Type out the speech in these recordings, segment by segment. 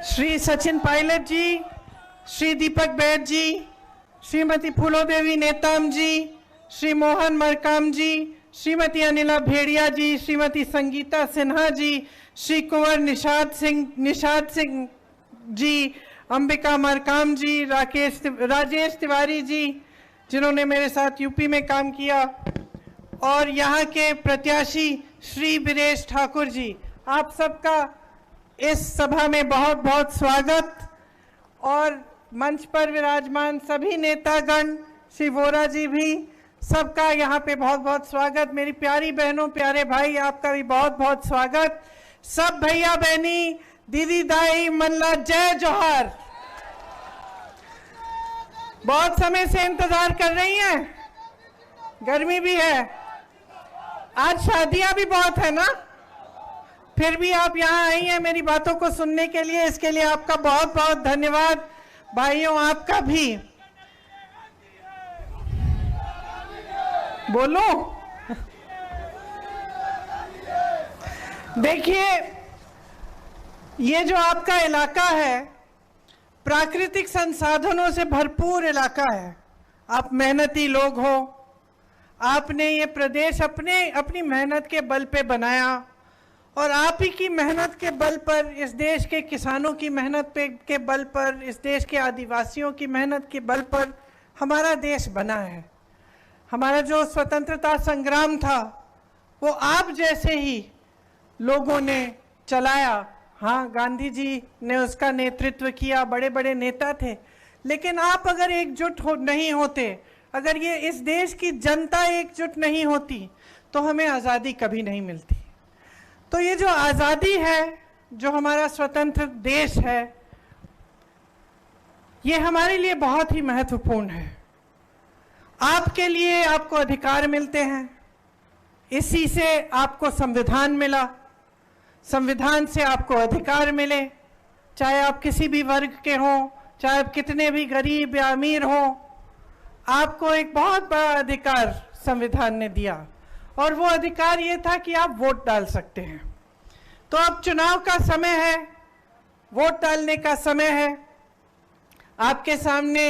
श्री सचिन पायलट जी, श्री दीपक बैद जी, श्रीमती फूलोदेवी नेताम जी, श्री मोहन मरकाम जी, श्रीमती अनिला भेड़िया जी, श्रीमती संगीता सिन्हा जी, श्री कुंवर निषाद सिंह जी, अंबिका मरकाम जी, राजेश तिवारी जी, जिन्होंने मेरे साथ यूपी में काम किया, और यहाँ के प्रत्याशी श्री बीरेश ठाकुर जी, आप सबका इस सभा में बहुत बहुत स्वागत। और मंच पर विराजमान सभी नेतागण, श्री वोरा जी भी, सबका यहाँ पे बहुत बहुत स्वागत। मेरी प्यारी बहनों, प्यारे भाई, आपका भी बहुत बहुत स्वागत। सब भैया बहनी, दीदी दाई, मल्ला, जय जोहार। बहुत समय से इंतजार कर रही हैं, गर्मी भी है, आज शादियां भी बहुत है ना, फिर भी आप यहाँ आई हैं मेरी बातों को सुनने के लिए, इसके लिए आपका बहुत बहुत धन्यवाद। भाइयों, आपका भी। बोलो। देखिए, ये जो आपका इलाका है, प्राकृतिक संसाधनों से भरपूर इलाका है। आप मेहनती लोग हो, आपने ये प्रदेश अपनी मेहनत के बल पे बनाया, और आप ही की मेहनत के बल पर, इस देश के किसानों की मेहनत के बल पर, इस देश के आदिवासियों की मेहनत के बल पर हमारा देश बना है। हमारा जो स्वतंत्रता संग्राम था, वो आप जैसे ही लोगों ने चलाया। हाँ, गांधी जी ने उसका नेतृत्व किया, बड़े बड़े नेता थे, लेकिन आप अगर एकजुट नहीं होते, अगर ये इस देश की जनता एकजुट नहीं होती, तो हमें आज़ादी कभी नहीं मिलती। तो ये जो आज़ादी है, जो हमारा स्वतंत्र देश है, ये हमारे लिए बहुत ही महत्वपूर्ण है। आपके लिए आपको अधिकार मिलते हैं, इसी से आपको संविधान मिला, संविधान से आपको अधिकार मिले, चाहे आप किसी भी वर्ग के हों, चाहे आप कितने भी गरीब या अमीर हों, आपको एक बहुत बड़ा अधिकार संविधान ने दिया, और वो अधिकार ये था कि आप वोट डाल सकते हैं। तो अब चुनाव का समय है, वोट डालने का समय है। आपके सामने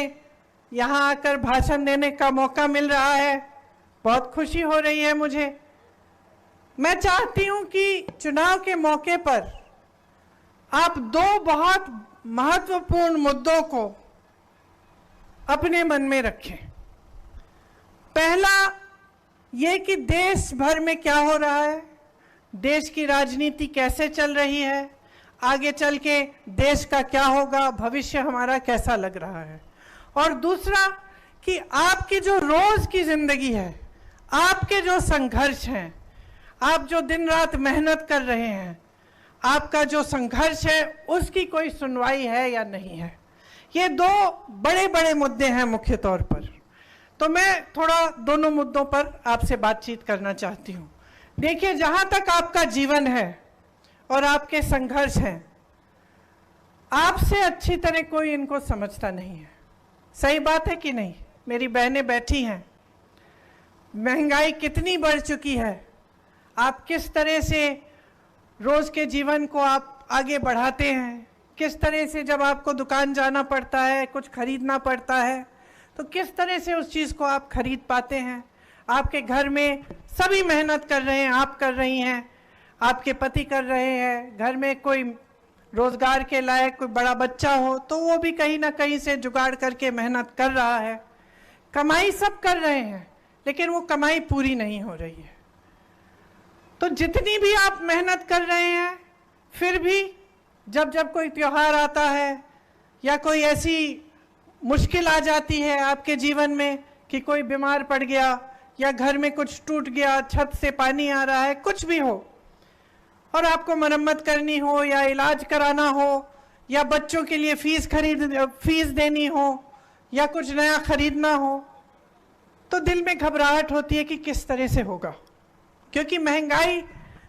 यहाँ आकर भाषण देने का मौका मिल रहा है, बहुत खुशी हो रही है मुझे। मैं चाहती हूँ कि चुनाव के मौके पर आप दो बहुत महत्वपूर्ण मुद्दों को अपने मन में रखें। पहला ये कि देश भर में क्या हो रहा है, देश की राजनीति कैसे चल रही है, आगे चल के देश का क्या होगा, भविष्य हमारा कैसा लग रहा है। और दूसरा कि आपकी जो रोज की जिंदगी है, आपके जो संघर्ष हैं, आप जो दिन रात मेहनत कर रहे हैं, आपका जो संघर्ष है, उसकी कोई सुनवाई है या नहीं है। ये दो बड़े बड़े मुद्दे हैं मुख्य तौर पर। तो मैं थोड़ा दोनों मुद्दों पर आपसे बातचीत करना चाहती हूँ। देखिए, जहाँ तक आपका जीवन है और आपके संघर्ष हैं, आपसे अच्छी तरह कोई इनको समझता नहीं है। सही बात है कि नहीं? मेरी बहनें बैठी हैं, महंगाई कितनी बढ़ चुकी है, आप किस तरह से रोज के जीवन को आप आगे बढ़ाते हैं, किस तरह से जब आपको दुकान जाना पड़ता है, कुछ खरीदना पड़ता है, तो किस तरह से उस चीज़ को आप खरीद पाते हैं। आपके घर में सभी मेहनत कर रहे हैं, आप कर रही हैं, आपके पति कर रहे हैं, घर में कोई रोजगार के लायक कोई बड़ा बच्चा हो तो वो भी कहीं ना कहीं से जुगाड़ करके मेहनत कर रहा है। कमाई सब कर रहे हैं, लेकिन वो कमाई पूरी नहीं हो रही है। तो जितनी भी आप मेहनत कर रहे हैं, फिर भी जब जब कोई त्योहार आता है या कोई ऐसी मुश्किल आ जाती है आपके जीवन में कि कोई बीमार पड़ गया या घर में कुछ टूट गया, छत से पानी आ रहा है, कुछ भी हो, और आपको मरम्मत करनी हो या इलाज कराना हो या बच्चों के लिए फीस देनी हो या कुछ नया खरीदना हो, तो दिल में घबराहट होती है कि किस तरह से होगा, क्योंकि महंगाई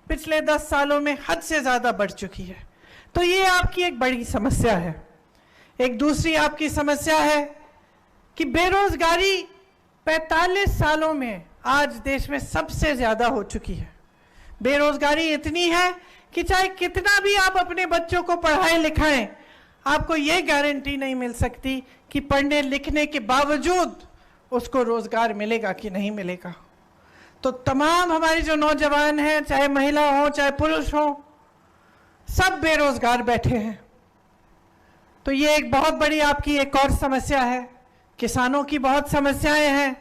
पिछले 10 सालों में हद से ज़्यादा बढ़ चुकी है। तो ये आपकी एक बड़ी समस्या है। एक दूसरी आपकी समस्या है कि बेरोजगारी 45 सालों में आज देश में सबसे ज़्यादा हो चुकी है। बेरोजगारी इतनी है कि चाहे कितना भी आप अपने बच्चों को पढ़ाएं लिखाएं, आपको ये गारंटी नहीं मिल सकती कि पढ़ने लिखने के बावजूद उसको रोजगार मिलेगा कि नहीं मिलेगा। तो तमाम हमारे जो नौजवान हैं, चाहे महिला हो चाहे पुरुष हो, सब बेरोजगार बैठे हैं। तो ये एक बहुत बड़ी आपकी एक और समस्या है। किसानों की बहुत समस्याएं हैं।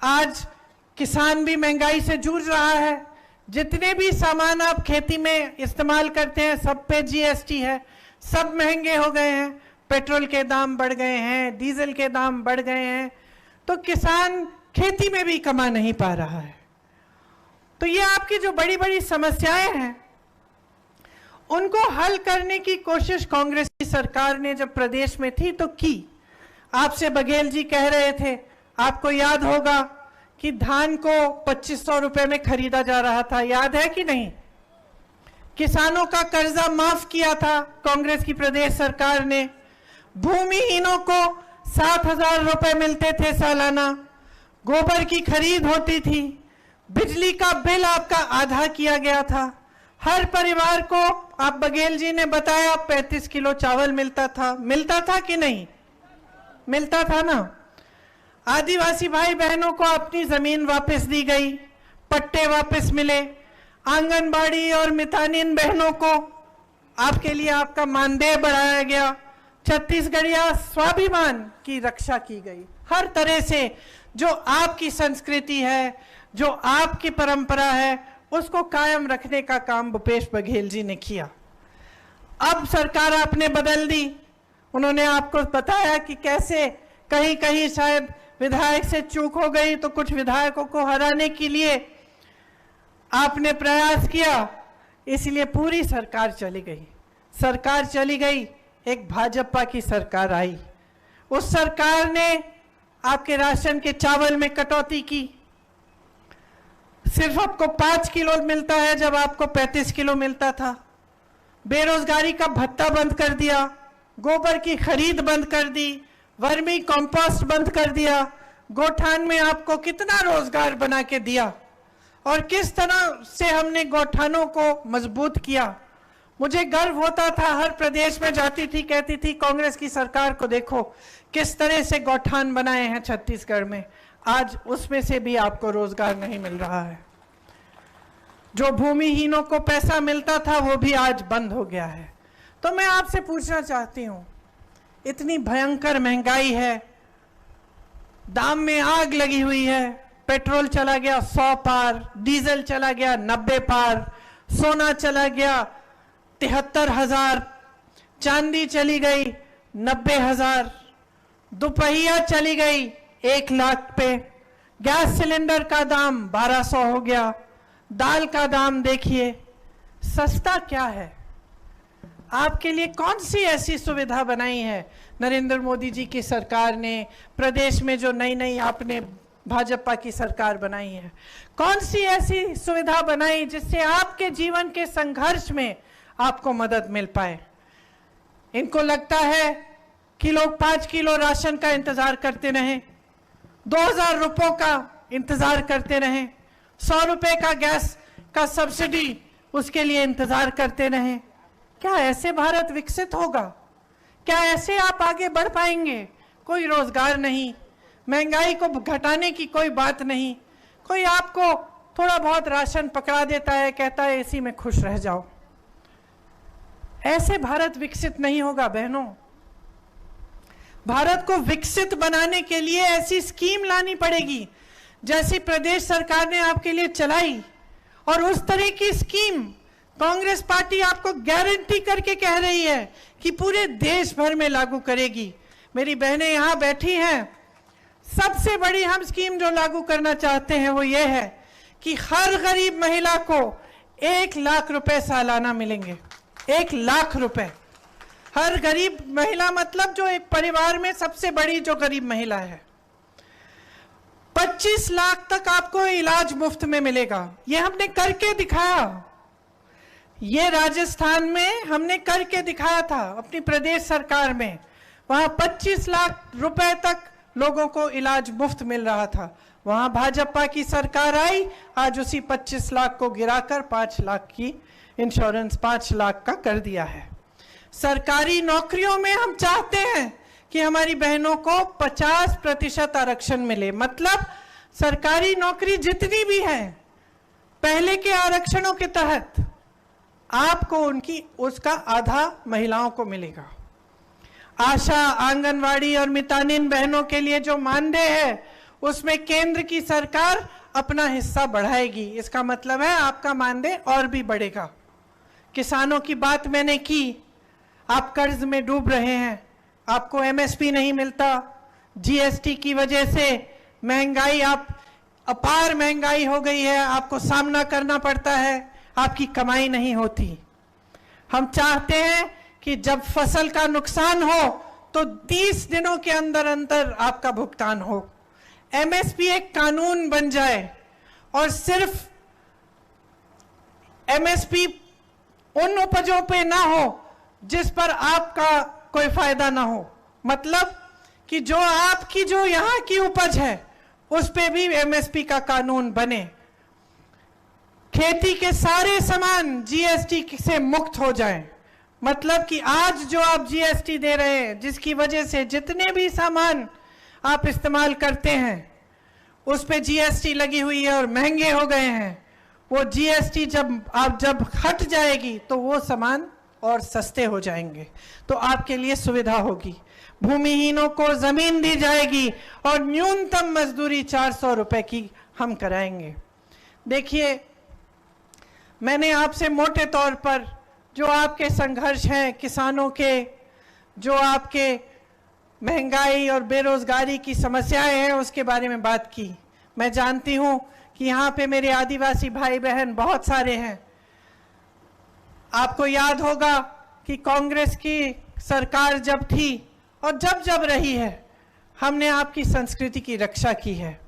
आज किसान भी महंगाई से जूझ रहा है। जितने भी सामान आप खेती में इस्तेमाल करते हैं सब पे जीएसटी है, सब महंगे हो गए हैं। पेट्रोल के दाम बढ़ गए हैं, डीजल के दाम बढ़ गए हैं, तो किसान खेती में भी कमा नहीं पा रहा है। तो ये आपकी जो बड़ी बड़ी समस्याएं हैं उनको हल करने की कोशिश कांग्रेस की सरकार ने जब प्रदेश में थी तो की। आपसे बघेल जी कह रहे थे, आपको याद होगा कि धान को 2500 रुपए में खरीदा जा रहा था, याद है कि नहीं? किसानों का कर्जा माफ किया था कांग्रेस की प्रदेश सरकार ने। भूमिहीनों को 7,000 रुपए मिलते थे सालाना। गोबर की खरीद होती थी। बिजली का बिल आपका आधा किया गया था। हर परिवार को, आप बघेल जी ने बताया, 35 किलो चावल मिलता था कि नहीं? मिलता था ना। आदिवासी भाई बहनों को अपनी जमीन वापस दी गई, पट्टे वापस मिले। आंगनबाड़ी और मितानिन बहनों को आपके लिए आपका मानदेय बढ़ाया गया। छत्तीसगढ़िया स्वाभिमान की रक्षा की गई। हर तरह से जो आपकी संस्कृति है, जो आपकी परंपरा है, उसको कायम रखने का काम भूपेश बघेल जी ने किया। अब सरकार आपने बदल दी। उन्होंने आपको बताया कि कैसे कहीं कहीं शायद विधायक से चूक हो गई, तो कुछ विधायकों को हराने के लिए आपने प्रयास किया, इसलिए पूरी सरकार चली गई। सरकार चली गई, एक भाजपा की सरकार आई। उस सरकार ने आपके राशन के चावल में कटौती की। सिर्फ आपको 5 किलो मिलता है जब आपको 35 किलो मिलता था। बेरोजगारी का भत्ता बंद कर दिया। गोबर की खरीद बंद कर दी। वर्मी कंपोस्ट बंद कर दिया। गौठान में आपको कितना रोजगार बना के दिया और किस तरह से हमने गौठानों को मजबूत किया। मुझे गर्व होता था, हर प्रदेश में जाती थी, कहती थी कांग्रेस की सरकार को देखो किस तरह से गौठान बनाए हैं छत्तीसगढ़ में। आज उसमें से भी आपको रोजगार नहीं मिल रहा है। जो भूमिहीनों को पैसा मिलता था वो भी आज बंद हो गया है। तो मैं आपसे पूछना चाहती हूं, इतनी भयंकर महंगाई है, दाम में आग लगी हुई है। पेट्रोल चला गया 100 पार, डीजल चला गया 90 पार, सोना चला गया 73,000, चांदी चली गई 90,000, दोपहिया चली गई 1 लाख पे, गैस सिलेंडर का दाम 1200 हो गया, दाल का दाम देखिए। सस्ता क्या है? आपके लिए कौन सी ऐसी सुविधा बनाई है नरेंद्र मोदी जी की सरकार ने? प्रदेश में जो नई नई आपने भाजपा की सरकार बनाई है, कौन सी ऐसी सुविधा बनाई जिससे आपके जीवन के संघर्ष में आपको मदद मिल पाए? इनको लगता है कि लोग 5 किलो राशन का इंतजार करते रहें, 2,000 रुपयों का इंतजार करते रहें, 100 रुपए का गैस का सब्सिडी उसके लिए इंतजार करते रहें। क्या ऐसे भारत विकसित होगा? क्या ऐसे आप आगे बढ़ पाएंगे? कोई रोजगार नहीं, महंगाई को घटाने की कोई बात नहीं। कोई आपको थोड़ा बहुत राशन पकड़ा देता है, कहता है इसी में खुश रह जाओ। ऐसे भारत विकसित नहीं होगा बहनों। भारत को विकसित बनाने के लिए ऐसी स्कीम लानी पड़ेगी जैसी प्रदेश सरकार ने आपके लिए चलाई, और उस तरह की स्कीम कांग्रेस पार्टी आपको गारंटी करके कह रही है कि पूरे देश भर में लागू करेगी। मेरी बहनें यहां बैठी हैं, सबसे बड़ी हम स्कीम जो लागू करना चाहते हैं वो ये है कि हर गरीब महिला को 1 लाख रुपए सालाना मिलेंगे। 1 लाख रुपए हर गरीब महिला, मतलब जो एक परिवार में सबसे बड़ी जो गरीब महिला है। 25 लाख तक आपको इलाज मुफ्त में मिलेगा। ये हमने करके दिखाया। ये राजस्थान में हमने करके दिखाया था अपनी प्रदेश सरकार में। वहां 25 लाख रुपए तक लोगों को इलाज मुफ्त मिल रहा था। वहां भाजपा की सरकार आई, आज उसी 25 लाख को गिराकर 5 लाख की इंश्योरेंस 5 लाख का कर दिया है। सरकारी नौकरियों में हम चाहते हैं कि हमारी बहनों को 50% आरक्षण मिले। मतलब सरकारी नौकरी जितनी भी है पहले के आरक्षणों के तहत आपको उसका आधा महिलाओं को मिलेगा। आशा, आंगनवाड़ी और मितानिन बहनों के लिए जो मानदेय है उसमें केंद्र की सरकार अपना हिस्सा बढ़ाएगी। इसका मतलब है आपका मानदेय और भी बढ़ेगा। किसानों की बात मैंने की, आप कर्ज में डूब रहे हैं, आपको एमएसपी नहीं मिलता, जीएसटी की वजह से महंगाई, आप अपार महंगाई हो गई है, आपको सामना करना पड़ता है, आपकी कमाई नहीं होती। हम चाहते हैं कि जब फसल का नुकसान हो तो 30 दिनों के अंदर अंदर आपका भुगतान हो। एमएसपी एक कानून बन जाए और सिर्फ एमएसपी उन उपजों पे ना हो जिस पर आपका कोई फायदा ना हो। मतलब कि जो आपकी जो यहाँ की उपज है उस पे भी एमएसपी का कानून बने। खेती के सारे सामान जीएसटी से मुक्त हो जाएं। मतलब कि आज जो आप जीएसटी दे रहे हैं, जिसकी वजह से जितने भी सामान आप इस्तेमाल करते हैं उस पे जीएसटी लगी हुई है और महंगे हो गए हैं, वो जीएसटी जब हट जाएगी तो वो सामान और सस्ते हो जाएंगे, तो आपके लिए सुविधा होगी। भूमिहीनों को जमीन दी जाएगी और न्यूनतम मजदूरी 400 रुपए की हम कराएंगे। देखिए, मैंने आपसे मोटे तौर पर जो आपके संघर्ष हैं किसानों के, जो आपके महंगाई और बेरोजगारी की समस्याएं हैं, उसके बारे में बात की। मैं जानती हूं कि यहाँ पे मेरे आदिवासी भाई बहन बहुत सारे हैं। आपको याद होगा कि कांग्रेस की सरकार जब थी और जब रही है, हमने आपकी संस्कृति की रक्षा की है।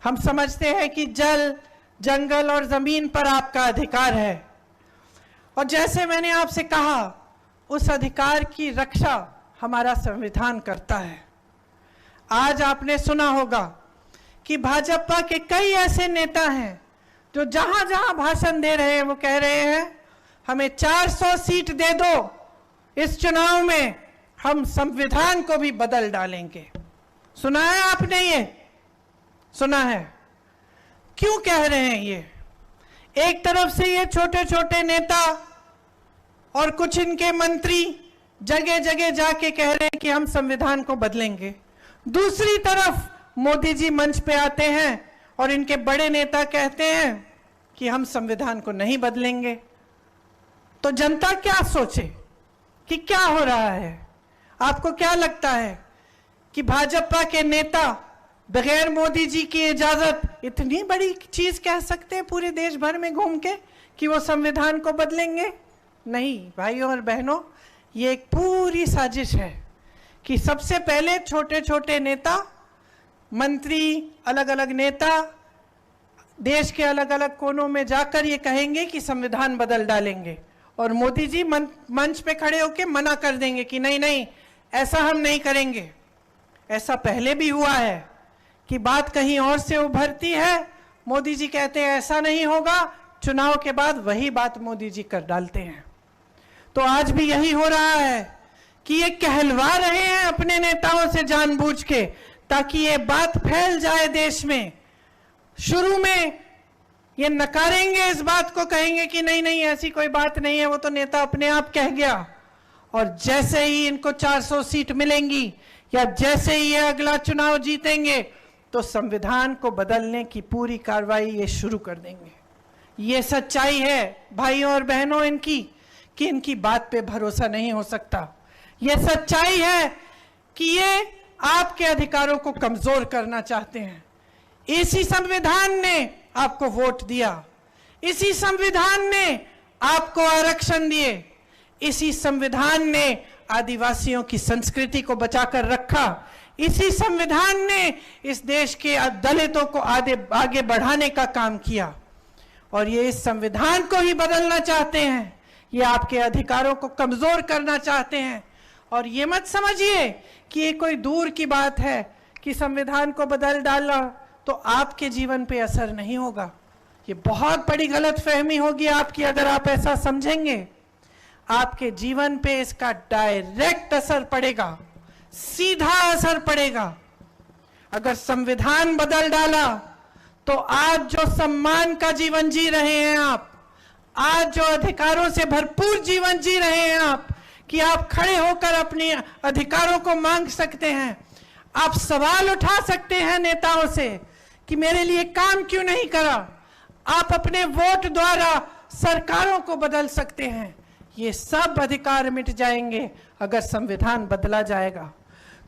हम समझते हैं कि जल, जंगल और जमीन पर आपका अधिकार है, और जैसे मैंने आपसे कहा, उस अधिकार की रक्षा हमारा संविधान करता है। आज आपने सुना होगा कि भाजपा के कई ऐसे नेता हैं जो जहां जहां भाषण दे रहे हैं वो कह रहे हैं हमें 400 सीट दे दो, इस चुनाव में हम संविधान को भी बदल डालेंगे। सुना है आपने? ये सुना है? क्यों कह रहे हैं ये? एक तरफ से ये छोटे छोटे नेता और कुछ इनके मंत्री जगह जगह जाके कह रहे हैं कि हम संविधान को बदलेंगे, दूसरी तरफ मोदी जी मंच पे आते हैं और इनके बड़े नेता कहते हैं कि हम संविधान को नहीं बदलेंगे। तो जनता क्या सोचे कि क्या हो रहा है? आपको क्या लगता है कि भाजपा के नेता बगैर मोदी जी की इजाजत इतनी बड़ी चीज कह सकते हैं पूरे देश भर में घूम के कि वो संविधान को बदलेंगे? नहीं भाइयों और बहनों, ये एक पूरी साजिश है कि सबसे पहले छोटे छोटे नेता, मंत्री, अलग अलग नेता देश के अलग अलग कोनों में जाकर ये कहेंगे कि संविधान बदल डालेंगे, और मोदी जी मंच पे खड़े होकर मना कर देंगे कि नहीं नहीं, ऐसा हम नहीं करेंगे। ऐसा पहले भी हुआ है कि बात कहीं और से उभरती है, मोदी जी कहते हैं ऐसा नहीं होगा, चुनाव के बाद वही बात मोदी जी कर डालते हैं। तो आज भी यही हो रहा है कि ये कहलवा रहे हैं अपने नेताओं से जानबूझ के, ताकि ये बात फैल जाए देश में। शुरू में ये नकारेंगे इस बात को, कहेंगे कि नहीं नहीं ऐसी कोई बात नहीं है, वो तो नेता अपने आप कह गया। और जैसे ही इनको 400 सीट मिलेंगी या जैसे ही ये अगला चुनाव जीतेंगे तो संविधान को बदलने की पूरी कार्रवाई ये शुरू कर देंगे। ये सच्चाई है भाइयों और बहनों इनकी, कि इनकी बात पे भरोसा नहीं हो सकता। ये सच्चाई है कि ये आपके अधिकारों को कमजोर करना चाहते हैं। इसी संविधान ने आपको वोट दिया, इसी संविधान ने आपको आरक्षण दिए, इसी संविधान ने आदिवासियों की संस्कृति को बचाकर रखा, इसी संविधान ने इस देश के दलितों को आगे बढ़ाने का काम किया। और ये इस संविधान को ही बदलना चाहते हैं, ये आपके अधिकारों को कमजोर करना चाहते हैं। और ये मत समझिए कि ये कोई दूर की बात है कि संविधान को बदल डालना तो आपके जीवन पे असर नहीं होगा। ये बहुत बड़ी गलतफहमी होगी आपकी अगर आप ऐसा समझेंगे। आपके जीवन पे इसका डायरेक्ट असर पड़ेगा, सीधा असर पड़ेगा। अगर संविधान बदल डाला तो आज जो सम्मान का जीवन जी रहे हैं आप, आज जो अधिकारों से भरपूर जीवन जी रहे हैं आप, कि आप खड़े होकर अपने अधिकारों को मांग सकते हैं, आप सवाल उठा सकते हैं नेताओं से कि मेरे लिए काम क्यों नहीं करा, आप अपने वोट द्वारा सरकारों को बदल सकते हैं। ये सब अधिकार मिट जाएंगे अगर संविधान बदला जाएगा।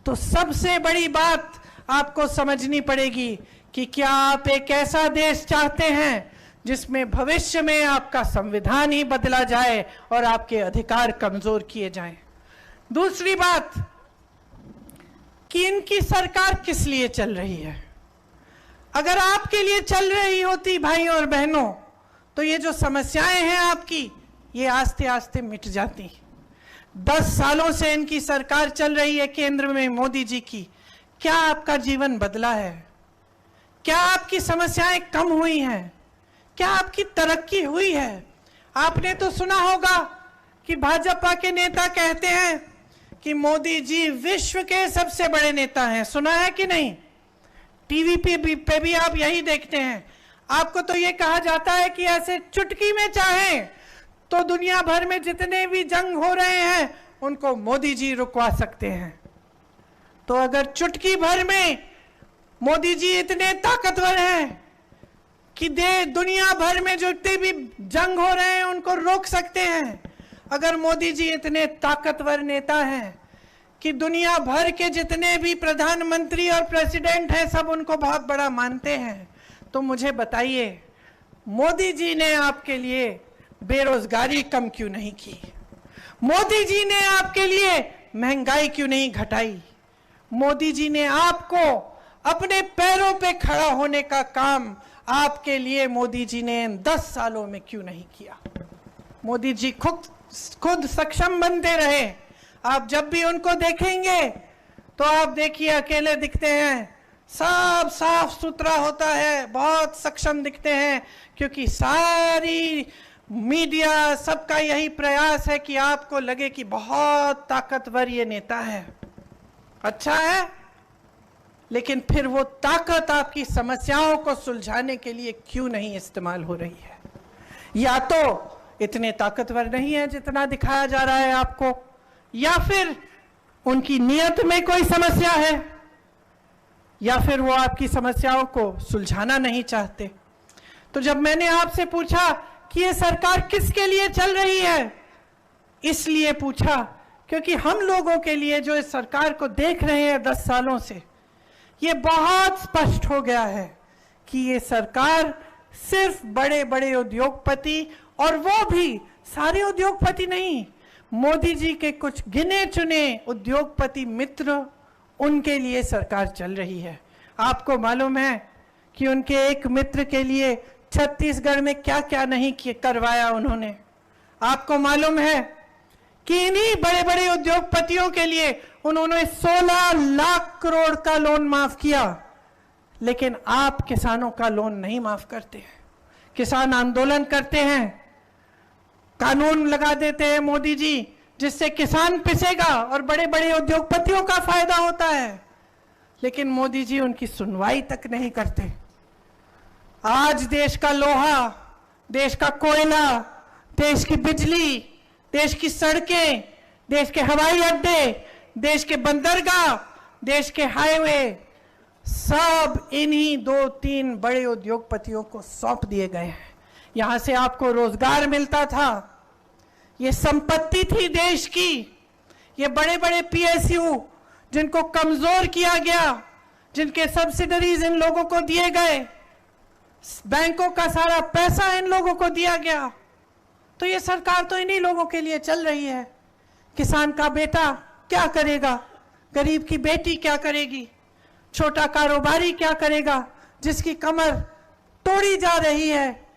तो सबसे बड़ी बात आपको समझनी पड़ेगी कि क्या आप एक ऐसा देश चाहते हैं जिसमें भविष्य में आपका संविधान ही बदला जाए और आपके अधिकार कमजोर किए जाएं। दूसरी बात कि इनकी सरकार किस लिए चल रही है। अगर आपके लिए चल रही होती भाइयों और बहनों, तो ये जो समस्याएं हैं आपकी, ये आस्ते आस्ते मिट जाती। 10 सालों से इनकी सरकार चल रही है केंद्र में मोदी जी की। क्या आपका जीवन बदला है? क्या आपकी समस्याएं कम हुई हैं? क्या आपकी तरक्की हुई है? आपने तो सुना होगा कि भाजपा के नेता कहते हैं कि मोदी जी विश्व के सबसे बड़े नेता हैं। सुना है कि नहीं? टीवी पे भी आप यही देखते हैं। आपको तो ये कहा जाता है कि ऐसे चुटकी में चाहें तो दुनिया भर में जितने भी जंग हो रहे हैं उनको मोदी जी रुकवा सकते हैं। तो अगर चुटकी भर में मोदी जी इतने ताकतवर हैं कि दुनिया भर में जितने भी जंग हो रहे हैं उनको रोक सकते हैं, अगर मोदी जी इतने ताकतवर नेता हैं कि दुनिया भर के जितने भी प्रधानमंत्री और प्रेसिडेंट हैं सब उनको बहुत बड़ा मानते हैं, तो मुझे बताइए मोदी जी ने आपके लिए बेरोजगारी कम क्यों नहीं की? मोदी जी ने आपके लिए महंगाई क्यों नहीं घटाई? मोदी जी ने आपको अपने पैरों पे खड़ा होने का काम आपके लिए मोदी जी ने 10 सालों में क्यों नहीं किया? मोदी जी खुद सक्षम बनते रहे। आप जब भी उनको देखेंगे तो आप देखिए अकेले दिखते हैं, सब साफ सुथरा होता है, बहुत सक्षम दिखते हैं, क्योंकि सारी मीडिया सबका यही प्रयास है कि आपको लगे कि बहुत ताकतवर ये नेता है। अच्छा है, लेकिन फिर वो ताकत आपकी समस्याओं को सुलझाने के लिए क्यों नहीं इस्तेमाल हो रही है? या तो इतने ताकतवर नहीं है जितना दिखाया जा रहा है आपको, या फिर उनकी नीयत में कोई समस्या है, या फिर वो आपकी समस्याओं को सुलझाना नहीं चाहते। तो जब मैंने आपसे पूछा कि ये सरकार किसके लिए चल रही है, इसलिए पूछा क्योंकि हम लोगों के लिए जो इस सरकार को देख रहे हैं 10 सालों से, ये बहुत स्पष्ट हो गया है कि ये सरकार सिर्फ बड़े बड़े उद्योगपति, और वो भी सारे उद्योगपति नहीं, मोदी जी के कुछ गिने चुने उद्योगपति मित्र, उनके लिए सरकार चल रही है। आपको मालूम है कि उनके एक मित्र के लिए छत्तीसगढ़ में क्या क्या नहीं करवाया उन्होंने? आपको मालूम है कि इन्हीं बड़े बड़े उद्योगपतियों के लिए उन्होंने 16 लाख करोड़ का लोन माफ किया, लेकिन आप किसानों का लोन नहीं माफ करते हैं। किसान आंदोलन करते हैं, कानून लगा देते हैं मोदी जी, जिससे किसान पिसेगा और बड़े बड़े उद्योगपतियों का फायदा होता है, लेकिन मोदी जी उनकी सुनवाई तक नहीं करते। आज देश का लोहा, देश का कोयला, देश की बिजली, देश की सड़कें, देश के हवाई अड्डे, देश के बंदरगाह, देश के हाईवे, सब इन्हीं 2-3 बड़े उद्योगपतियों को सौंप दिए गए हैं। यहां से आपको रोजगार मिलता था, ये संपत्ति थी देश की। ये बड़े बड़े पीएसयू जिनको कमजोर किया गया, जिनके सब्सिडरीज इन लोगों को दिए गए, बैंकों का सारा पैसा इन लोगों को दिया गया, तो ये सरकार तो इन्हीं लोगों के लिए चल रही है। किसान का बेटा क्या करेगा? गरीब की बेटी क्या करेगी? छोटा कारोबारी क्या करेगा जिसकी कमर तोड़ी जा रही है?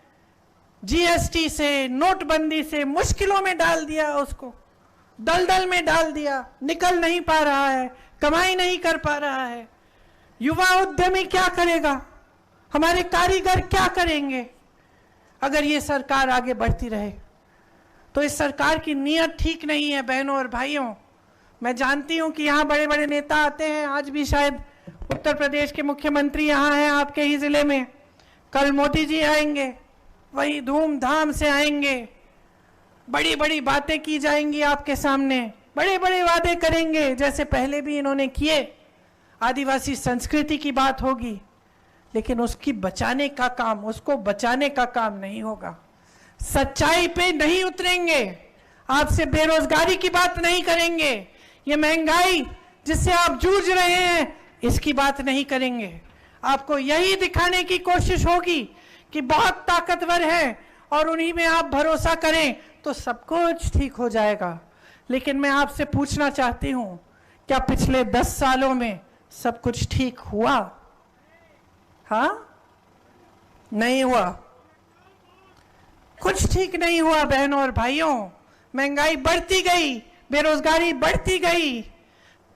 जीएसटी से, नोटबंदी से मुश्किलों में डाल दिया, उसको दलदल में डाल दिया, निकल नहीं पा रहा है, कमाई नहीं कर पा रहा है। युवा उद्यमी क्या करेगा? हमारे कारीगर क्या करेंगे अगर ये सरकार आगे बढ़ती रहे? तो इस सरकार की नीयत ठीक नहीं है बहनों और भाइयों। मैं जानती हूं कि यहाँ बड़े बड़े नेता आते हैं, आज भी शायद उत्तर प्रदेश के मुख्यमंत्री यहाँ हैं आपके ही जिले में, कल मोदी जी आएंगे, वही धूमधाम से आएंगे, बड़ी बड़ी बातें की जाएंगी आपके सामने, बड़े बड़े वादे करेंगे जैसे पहले भी इन्होंने किए। आदिवासी संस्कृति की बात होगी, लेकिन उसकी बचाने का काम, उसको बचाने का काम नहीं होगा। सच्चाई पे नहीं उतरेंगे, आपसे बेरोजगारी की बात नहीं करेंगे, ये महंगाई जिससे आप जूझ रहे हैं इसकी बात नहीं करेंगे। आपको यही दिखाने की कोशिश होगी कि बहुत ताकतवर है और उन्हीं में आप भरोसा करें तो सब कुछ ठीक हो जाएगा। लेकिन मैं आपसे पूछना चाहती हूं, क्या पिछले 10 सालों में सब कुछ ठीक हुआ? हाँ, नहीं हुआ, कुछ ठीक नहीं हुआ बहनों और भाइयों। महंगाई बढ़ती गई, बेरोजगारी बढ़ती गई।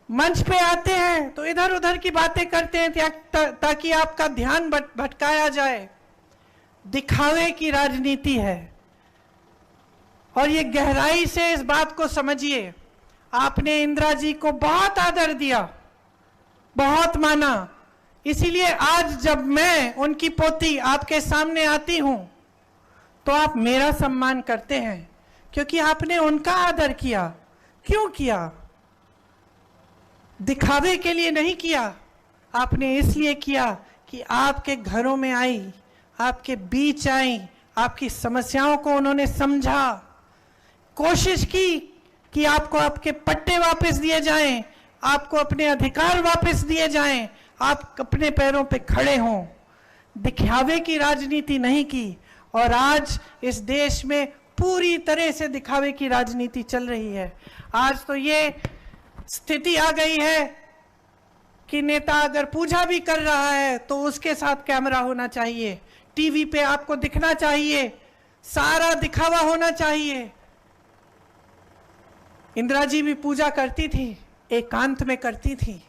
मंच पे आते हैं तो इधर उधर की बातें करते हैं ताकि आपका ध्यान भटकाया जाए। दिखावे की राजनीति है और ये गहराई से इस बात को समझिए। आपने इंदिरा जी को बहुत आदर दिया, बहुत माना, इसीलिए आज जब मैं उनकी पोती आपके सामने आती हूं तो आप मेरा सम्मान करते हैं, क्योंकि आपने उनका आदर किया। क्यों किया? दिखावे के लिए नहीं किया, आपने इसलिए किया कि आपके घरों में आई, आपके बीच आई, आपकी समस्याओं को उन्होंने समझा, कोशिश की कि आपको आपके पट्टे वापस दिए जाएं, आपको अपने अधिकार वापस दिए जाएं, आप अपने पैरों पे खड़े हों। दिखावे की राजनीति नहीं की और आज इस देश में पूरी तरह से दिखावे की राजनीति चल रही है। आज तो ये स्थिति आ गई है कि नेता अगर पूजा भी कर रहा है तो उसके साथ कैमरा होना चाहिए, टीवी पे आपको दिखना चाहिए, सारा दिखावा होना चाहिए। इंदिरा जी भी पूजा करती थी, एकांत में करती थी,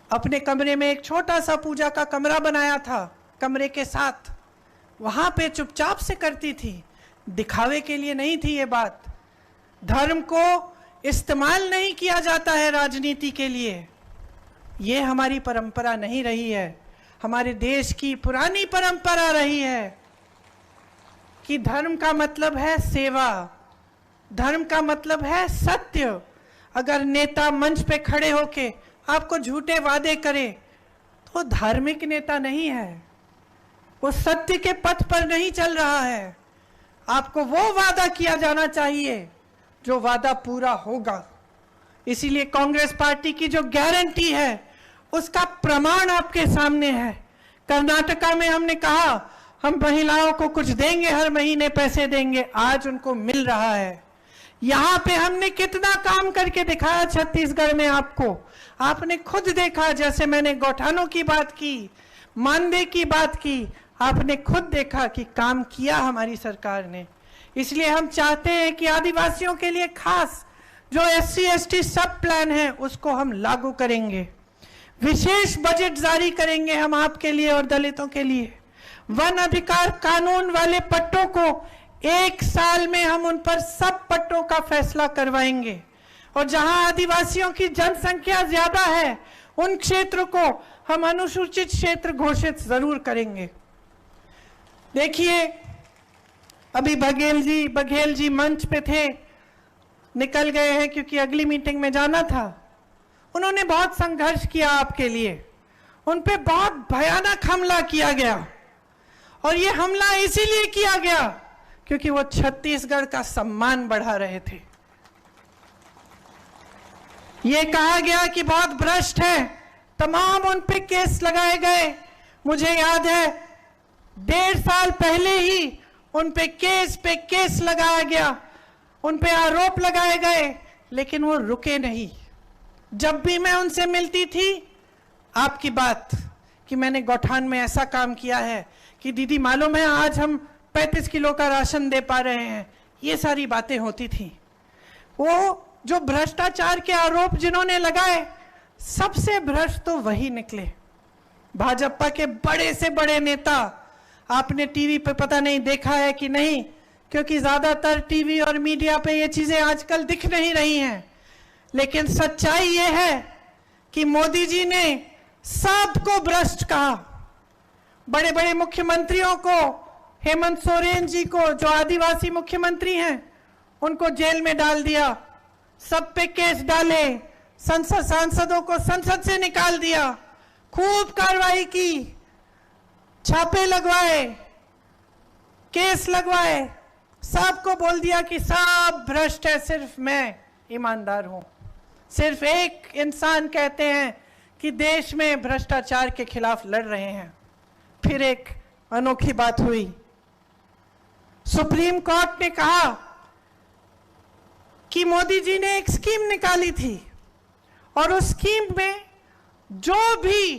अपने कमरे में एक छोटा सा पूजा का कमरा बनाया था कमरे के साथ, वहां पे चुपचाप से करती थी, दिखावे के लिए नहीं थी ये बात। धर्म को इस्तेमाल नहीं किया जाता है राजनीति के लिए, ये हमारी परंपरा नहीं रही है। हमारे देश की पुरानी परंपरा रही है कि धर्म का मतलब है सेवा, धर्म का मतलब है सत्य। अगर नेता मंच पे खड़े होके आपको झूठे वादे करे तो धार्मिक नेता नहीं है, वो सत्य के पथ पर नहीं चल रहा है। आपको वो वादा किया जाना चाहिए जो वादा पूरा होगा। इसीलिए कांग्रेस पार्टी की जो गारंटी है उसका प्रमाण आपके सामने है। कर्नाटका में हमने कहा हम महिलाओं को कुछ देंगे, हर महीने पैसे देंगे, आज उनको मिल रहा है। यहाँ पे हमने कितना काम करके दिखाया छत्तीसगढ़ में, आपने खुद देखा। जैसे मैंने गौठानों की बात की, मानदेय की बात की, आपने खुद देखा कि काम किया हमारी सरकार ने। इसलिए हम चाहते हैं कि आदिवासियों के लिए खास जो SC/ST सब प्लान है उसको हम लागू करेंगे। विशेष बजट जारी करेंगे हम आपके लिए और दलितों के लिए। वन अधिकार कानून वाले पट्टों को 1 साल में हम उन पर सब पट्टों का फैसला करवाएंगे और जहां आदिवासियों की जनसंख्या ज्यादा है उन क्षेत्रों को हम अनुसूचित क्षेत्र घोषित जरूर करेंगे। देखिए, अभी बघेल जी मंच पे थे, निकल गए हैं क्योंकि अगली मीटिंग में जाना था। उन्होंने बहुत संघर्ष किया आपके लिए, उन पे बहुत भयानक हमला किया गया और ये हमला इसीलिए किया गया क्योंकि वो छत्तीसगढ़ का सम्मान बढ़ा रहे थे। ये कहा गया कि बहुत भ्रष्ट है, तमाम उन पे केस लगाए गए। मुझे याद है 1.5 साल पहले ही उन पे केस लगाया गया, उन पे आरोप लगाए गए, लेकिन वो रुके नहीं। जब भी मैं उनसे मिलती थी, आपकी बात कि मैंने गौठान में ऐसा काम किया है कि दीदी मालूम है आज हम 35 किलो का राशन दे पा रहे हैं, ये सारी बातें होती थी। वो जो भ्रष्टाचार के आरोप जिन्होंने लगाए, सबसे भ्रष्ट तो वही निकले। भाजपा के बड़े से बड़े नेता, आपने टीवी पे पता नहीं देखा है कि नहीं, क्योंकि ज्यादातर टीवी और मीडिया पे ये चीजें आजकल दिख नहीं रही हैं। लेकिन सच्चाई ये है कि मोदी जी ने सबको भ्रष्ट कहा। बड़े बड़े मुख्यमंत्रियों को, हेमंत सोरेन जी को जो आदिवासी मुख्यमंत्री हैं, उनको जेल में डाल दिया, सब पे केस डाले, सांसदों को संसद से निकाल दिया, खूब कार्रवाई की, छापे लगवाए, केस लगवाए, सबको बोल दिया कि सब भ्रष्ट है, सिर्फ मैं ईमानदार हूं। सिर्फ एक इंसान कहते हैं कि देश में भ्रष्टाचार के खिलाफ लड़ रहे हैं। फिर एक अनोखी बात हुई। सुप्रीम कोर्ट ने कहा कि मोदी जी ने एक स्कीम निकाली थी और उस स्कीम में जो भी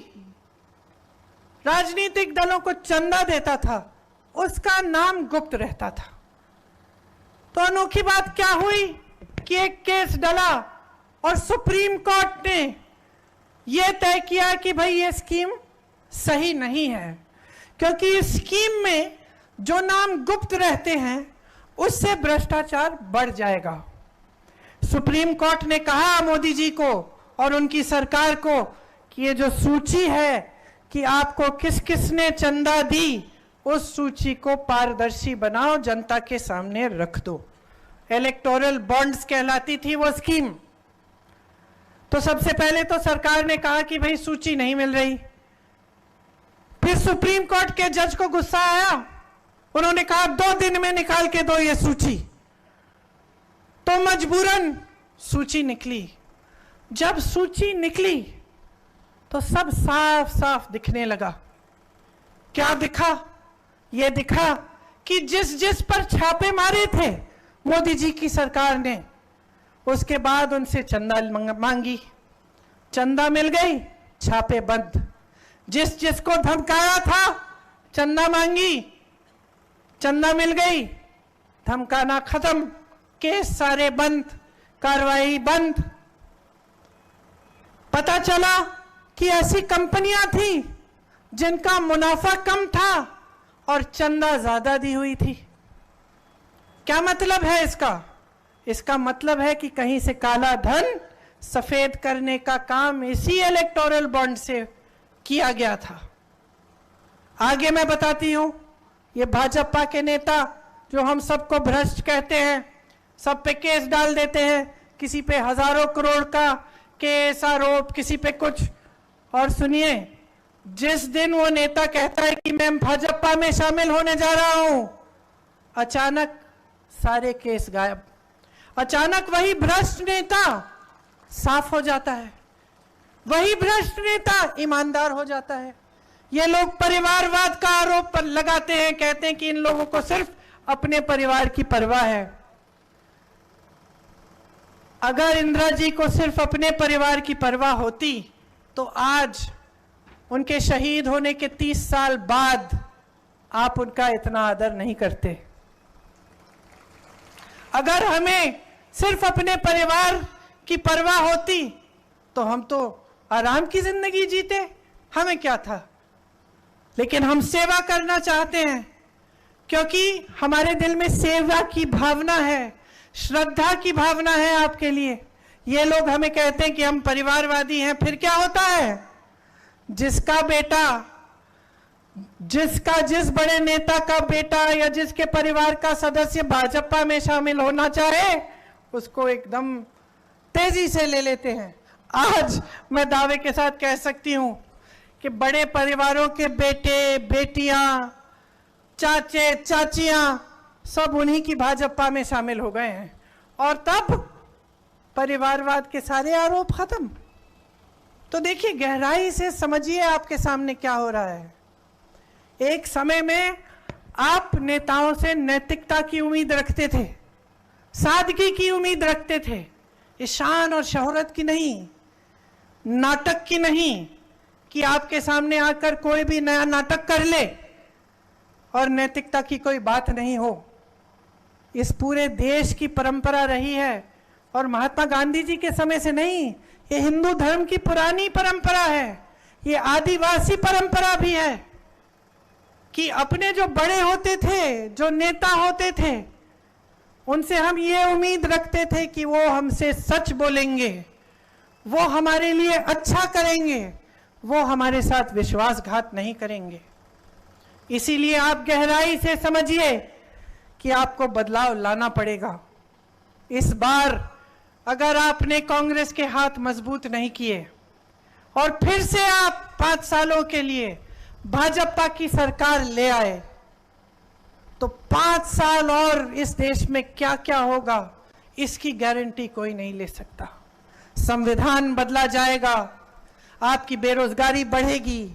राजनीतिक दलों को चंदा देता था उसका नाम गुप्त रहता था। तो अनोखी बात क्या हुई कि एक केस डला और सुप्रीम कोर्ट ने यह तय किया कि भाई ये स्कीम सही नहीं है, क्योंकि इस स्कीम में जो नाम गुप्त रहते हैं उससे भ्रष्टाचार बढ़ जाएगा। सुप्रीम कोर्ट ने कहा मोदी जी को और उनकी सरकार को कि ये जो सूची है कि आपको किस किस ने चंदा दी, उस सूची को पारदर्शी बनाओ, जनता के सामने रख दो। इलेक्टोरल बॉन्ड्स कहलाती थी वो स्कीम। तो सबसे पहले तो सरकार ने कहा कि भाई सूची नहीं मिल रही। फिर सुप्रीम कोर्ट के जज को गुस्सा आया, उन्होंने कहा 2 दिन में निकाल के दो ये सूची। तो मजबूरन सूची निकली। जब सूची निकली तो सब साफ साफ दिखने लगा। क्या दिखा? ये दिखा कि जिस जिस पर छापे मारे थे मोदी जी की सरकार ने, उसके बाद उनसे चंदा मांगी, चंदा मिल गई, छापे बंद। जिस जिसको धमकाया था चंदा मांगी, चंदा मिल गई, धमकाना खत्म, केस सारे बंद, कार्रवाई बंद। पता चला कि ऐसी कंपनियां थी जिनका मुनाफा कम था और चंदा ज्यादा दी हुई थी। क्या मतलब है इसका? इसका मतलब है कि कहीं से काला धन सफेद करने का काम इसी इलेक्टोरल बॉन्ड से किया गया था। आगे मैं बताती हूं। ये भाजपा के नेता जो हम सबको भ्रष्ट कहते हैं, सब पे केस डाल देते हैं, किसी पे हजारों करोड़ का केस आरोप, किसी पे कुछ। और सुनिए, जिस दिन वो नेता कहता है कि मैं भाजपा में शामिल होने जा रहा हूं, अचानक सारे केस गायब। अचानक वही भ्रष्ट नेता साफ हो जाता है, वही भ्रष्ट नेता ईमानदार हो जाता है। ये लोग परिवारवाद का आरोप लगाते हैं, कहते हैं कि इन लोगों को सिर्फ अपने परिवार की परवाह है। अगर इंदिरा जी को सिर्फ अपने परिवार की परवाह होती तो आज उनके शहीद होने के 30 साल बाद आप उनका इतना आदर नहीं करते। अगर हमें सिर्फ अपने परिवार की परवाह होती तो हम तो आराम की जिंदगी जीते, हमें क्या था। लेकिन हम सेवा करना चाहते हैं, क्योंकि हमारे दिल में सेवा की भावना है, श्रद्धा की भावना है आपके लिए। ये लोग हमें कहते हैं कि हम परिवारवादी हैं, फिर क्या होता है? जिसका बेटा, जिस बड़े नेता का बेटा या जिसके परिवार का सदस्य भाजपा में शामिल होना चाहे, उसको एकदम तेजी से ले लेते हैं। आज मैं दावे के साथ कह सकती हूं कि बड़े परिवारों के बेटे, बेटियां, चाचे, चाचियां सब उन्हीं की भाजपा में शामिल हो गए हैं, और तब परिवारवाद के सारे आरोप खत्म। तो देखिए, गहराई से समझिए आपके सामने क्या हो रहा है। एक समय में आप नेताओं से नैतिकता की उम्मीद रखते थे, सादगी की उम्मीद रखते थे, ईशान और शोहरत की नहीं, नाटक की नहीं, कि आपके सामने आकर कोई भी नया नाटक कर ले और नैतिकता की कोई बात नहीं हो। इस पूरे देश की परंपरा रही है, और महात्मा गांधी जी के समय से नहीं, ये हिंदू धर्म की पुरानी परंपरा है, ये आदिवासी परंपरा भी है, कि अपने जो बड़े होते थे, जो नेता होते थे, उनसे हम ये उम्मीद रखते थे कि वो हमसे सच बोलेंगे, वो हमारे लिए अच्छा करेंगे, वो हमारे साथ विश्वासघात नहीं करेंगे। इसीलिए आप गहराई से समझिए कि आपको बदलाव लाना पड़ेगा। इस बार अगर आपने कांग्रेस के हाथ मजबूत नहीं किए और फिर से आप 5 सालों के लिए भाजपा की सरकार ले आए, तो 5 साल और इस देश में क्या क्या होगा इसकी गारंटी कोई नहीं ले सकता। संविधान बदला जाएगा, आपकी बेरोजगारी बढ़ेगी,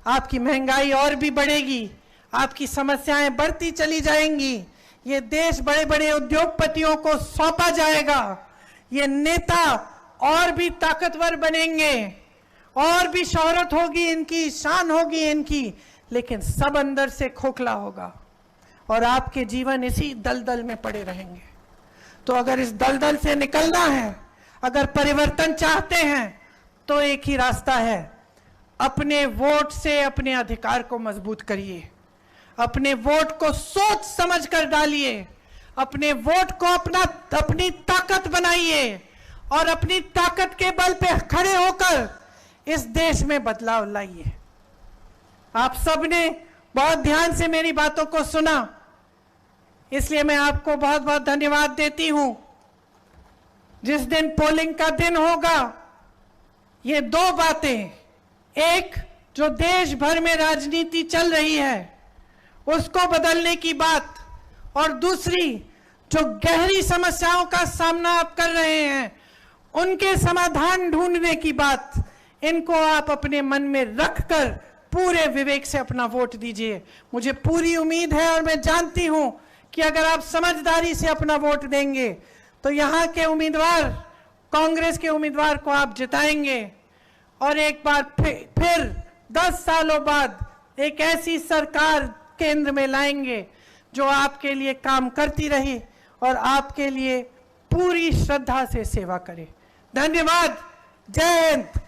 आपकी महंगाई और भी बढ़ेगी, आपकी समस्याएं बढ़ती चली जाएंगी, ये देश बड़े बड़े उद्योगपतियों को सौंपा जाएगा, ये नेता और भी ताकतवर बनेंगे, और भी शोहरत होगी इनकी, शान होगी इनकी, लेकिन सब अंदर से खोखला होगा और आपके जीवन इसी दलदल में पड़े रहेंगे। तो अगर इस दलदल से निकलना है, अगर परिवर्तन चाहते हैं, तो एक ही रास्ता है, अपने वोट से अपने अधिकार को मजबूत करिए, अपने वोट को सोच समझ कर डालिए, अपने वोट को अपनी ताकत बनाइए और अपनी ताकत के बल पे खड़े होकर इस देश में बदलाव लाइए। आप सबने बहुत ध्यान से मेरी बातों को सुना, इसलिए मैं आपको बहुत बहुत धन्यवाद देती हूं। जिस दिन पोलिंग का दिन होगा, ये 2 बातें, एक जो देश भर में राजनीति चल रही है उसको बदलने की बात, और दूसरी जो गहरी समस्याओं का सामना आप कर रहे हैं उनके समाधान ढूंढने की बात, इनको आप अपने मन में रखकर पूरे विवेक से अपना वोट दीजिए। मुझे पूरी उम्मीद है और मैं जानती हूं कि अगर आप समझदारी से अपना वोट देंगे तो यहाँ के उम्मीदवार, कांग्रेस के उम्मीदवार को आप जिताएंगे और एक बार फिर 10 सालों बाद एक ऐसी सरकार केंद्र में लाएंगे जो आपके लिए काम करती रही और आपके लिए पूरी श्रद्धा से सेवा करे। धन्यवाद। जय हिंद।